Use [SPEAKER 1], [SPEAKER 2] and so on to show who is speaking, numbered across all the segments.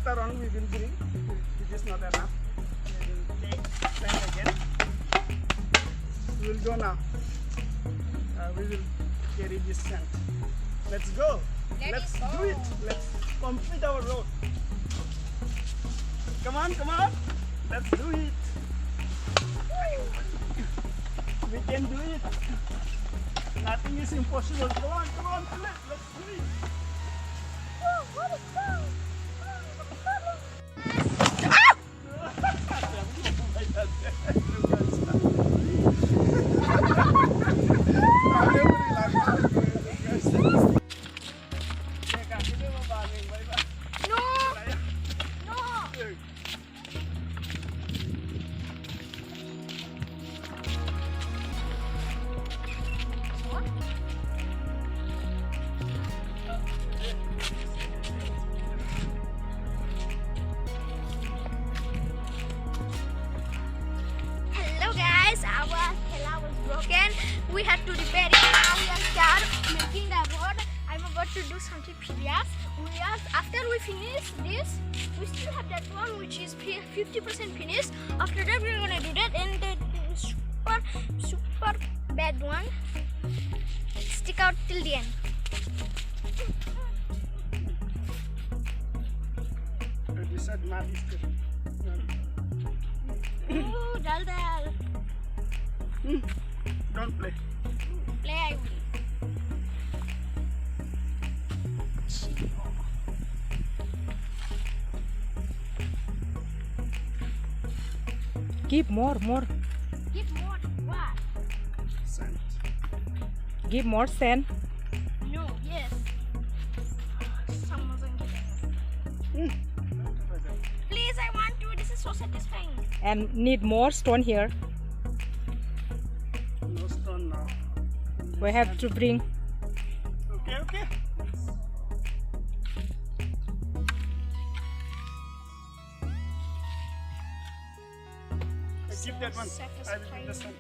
[SPEAKER 1] later on we will bring. It is not enough. We will take sand again. We will go now. We will carry this sand. Let's go. Let's do it. Let's complete our road. Come on, come on. Let's do it. We can do it. Nothing is impossible. Come on, let's do it.
[SPEAKER 2] We had to repair it. Now we are making the road. I'm about to do something serious. After we finish this, we still have that one which is 50% finished. After that, we're gonna do that, and the super bad one stick out till the end. Ooh, dal.
[SPEAKER 1] Don't play.
[SPEAKER 2] Play I will.
[SPEAKER 3] Give more.
[SPEAKER 2] Give more. What?
[SPEAKER 1] Sand.
[SPEAKER 3] Give more sand.
[SPEAKER 2] No. Yes. Someone's giving. Please, I want to. This is so satisfying.
[SPEAKER 3] And need more stone here.
[SPEAKER 1] No stone now.
[SPEAKER 3] We have to bring.
[SPEAKER 1] Okay. Keep that one. I will do the same.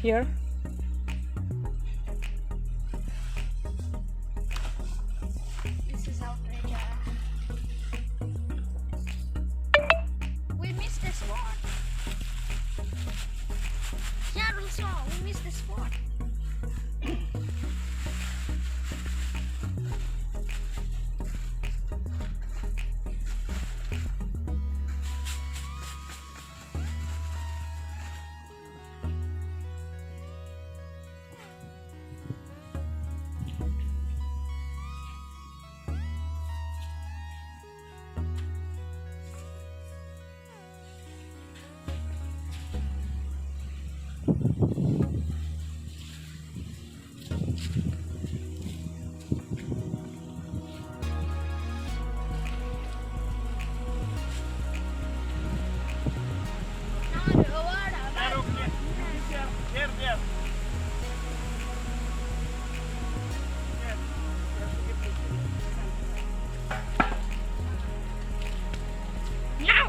[SPEAKER 3] Here.
[SPEAKER 2] This is outrageous. We missed the spot. Yeah, also, we missed the spot.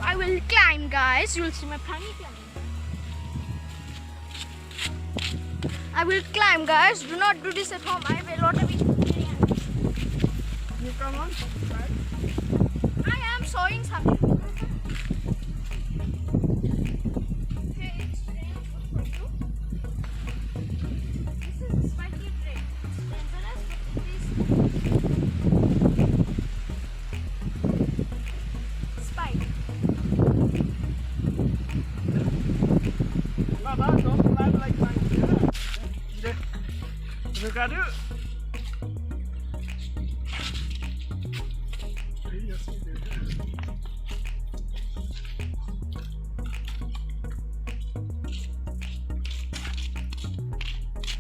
[SPEAKER 2] I will climb, guys. You'll see my funny climbing. I will climb, guys. Do not do this at home. I have a lot of experience.
[SPEAKER 1] You come on. Right.
[SPEAKER 2] I am showing something. Okay, it's very good for you. This is a spiky train. It's dangerous, but it is spike.
[SPEAKER 1] Baba, don't climb like mine. Look at it.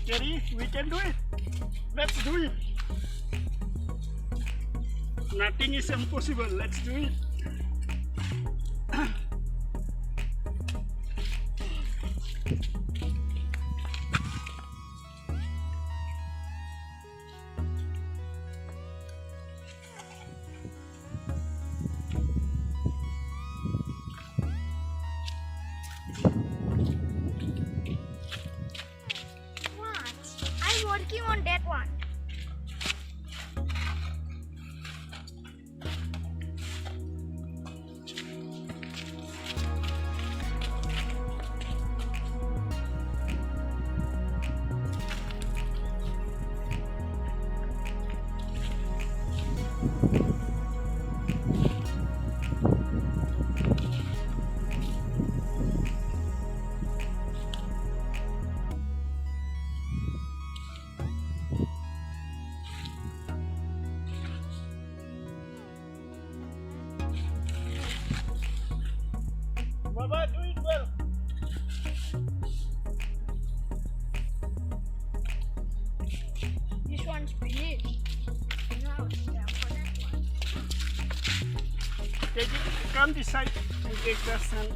[SPEAKER 1] Jerry, we can do it. Let's do it. Nothing is impossible. Let's do it.
[SPEAKER 2] I'm working on that one.
[SPEAKER 1] Baba, do it well.
[SPEAKER 2] This one's finished. Now it's time for that one.
[SPEAKER 1] Take it, come this side and take the sand.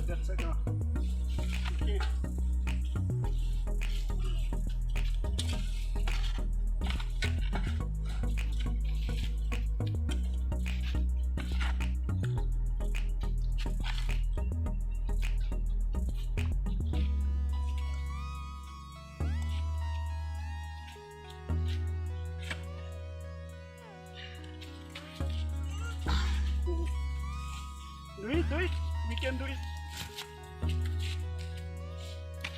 [SPEAKER 1] That's it. Okay. Do it. We can do it.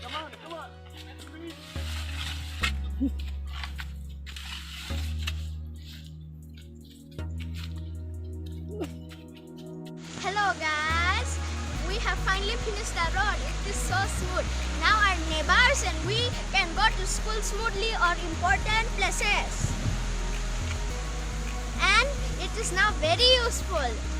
[SPEAKER 1] Come on. Let's do it.
[SPEAKER 2] Hello guys, we have finally finished the road. It is so smooth. Now our neighbors and we can go to school smoothly or important places. And it is now very useful.